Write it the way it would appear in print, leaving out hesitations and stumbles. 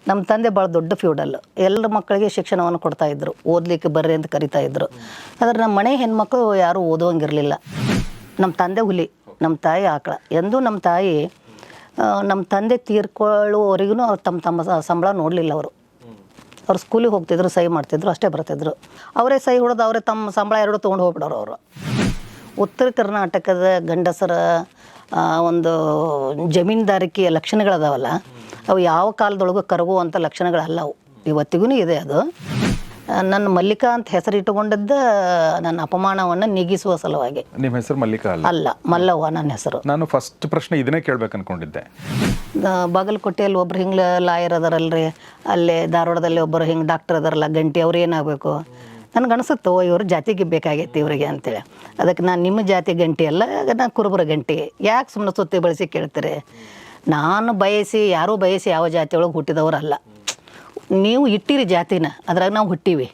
ನಮ್ಮ ತಂದೆ ಭಾಳ ದೊಡ್ಡ ಫ್ಯೂಡಲ್. ಎಲ್ಲ ಮಕ್ಕಳಿಗೆ ಶಿಕ್ಷಣವನ್ನು ಕೊಡ್ತಾಯಿದ್ರು, ಓದಲಿಕ್ಕೆ ಬರ್ರಿ ಅಂತ ಕರಿತಾಯಿದ್ರು. ಆದರೆ ನಮ್ಮ ಮನೆ ಹೆಣ್ಮಕ್ಳು ಯಾರೂ ಓದುವಂಗಿರಲಿಲ್ಲ. ನಮ್ಮ ತಂದೆ ಹುಲಿ, ನಮ್ಮ ತಾಯಿ ಆಕಳ. ಎಂದೂ ನಮ್ಮ ತಾಯಿ ನಮ್ಮ ತಂದೆ ತೀರ್ಕೊಳ್ಳುವವರೆಗೂ ಅವ್ರು ತಮ್ಮ ಸಂಬಳ ನೋಡಲಿಲ್ಲ. ಅವ್ರು ಸ್ಕೂಲಿಗೆ ಹೋಗ್ತಿದ್ರು, ಸಹಿ ಮಾಡ್ತಿದ್ರು, ಅಷ್ಟೇ ಬರ್ತಿದ್ರು. ಅವರೇ ಸಹಿ ಹೊಡೆದು ಅವರೇ ತಮ್ಮ ಸಂಬಳ ಎರಡು ತೊಗೊಂಡು ಹೋಗ್ಬಿಡೋರು ಅವರು. ಉತ್ತರ ಕರ್ನಾಟಕದ ಗಂಡಸರ ಒಂದು ಜಮೀನ್ದಾರಿಕೆಯ ಲಕ್ಷಣಗಳದಾವಲ್ಲ, ಅವು ಯಾವ ಕಾಲದೊಳಗೂ ಕರಗುವಂಥ ಲಕ್ಷಣಗಳಲ್ಲ ಅವು. ಇವತ್ತಿಗೂ ಇದೆ ಅದು. ನನ್ನ ಮಲ್ಲಿಕಾ ಅಂತ ಹೆಸರು ಇಟ್ಟುಕೊಂಡದ್ದ ನನ್ನ ಅಪಮಾನವನ್ನು ನೀಗಿಸುವ ಸಲುವಾಗಿ. ನಿಮ್ಮ ಹೆಸರು ಮಲ್ಲಿಕಾ ಅಲ್ಲ, ಮಲ್ಲವ್ವ ನನ್ನ ಹೆಸರು. ನಾನು ಫಸ್ಟ್ ಪ್ರಶ್ನೆ ಇದನ್ನೇ ಕೇಳ್ಬೇಕು ಅನ್ಕೊಂಡಿದ್ದೆ. ಬಾಗಲಕೋಟೆಯಲ್ಲಿ ಒಬ್ರು ಹಿಂಗೆ ಲಾಯರ್ ಅದಾರಲ್ರಿ, ಅಲ್ಲೇ ಧಾರವಾಡದಲ್ಲಿ ಒಬ್ಬರು ಹಿಂಗೆ ಡಾಕ್ಟರ್ ಅದಾರಲ್ಲ, ಗಂಟಿ, ಅವ್ರು ಏನಾಗಬೇಕು ನನಗೆ ಅನಿಸುತ್ತೋ ಇವ್ರ ಜಾತಿಗೆ ಬೇಕಾಗೈತಿ ಇವರಿಗೆ ಅಂತೇಳಿ. ಅದಕ್ಕೆ ನಾನು ನಿಮ್ಮ ಜಾತಿ ಗಂಟಿ ಅಲ್ಲ, ನಾನು ಕುರುಬರ ಗಂಟಿ. ಯಾಕೆ ಸುಮ್ಮನೆ ಸುತ್ತಿ ಬಳಸಿ ಕೇಳ್ತೀರಿ? ನಾನು ಬಯಸಿ, ಯಾರೂ ಬಯಸಿ ಯಾವ ಜಾತಿಯೊಳಗೆ ಹುಟ್ಟಿದವರಲ್ಲ. ನೀವು ಇಟ್ಟಿರಿ ಜಾತಿನ, ಅದ್ರಾಗ ನಾವು ಹುಟ್ಟೀವಿ.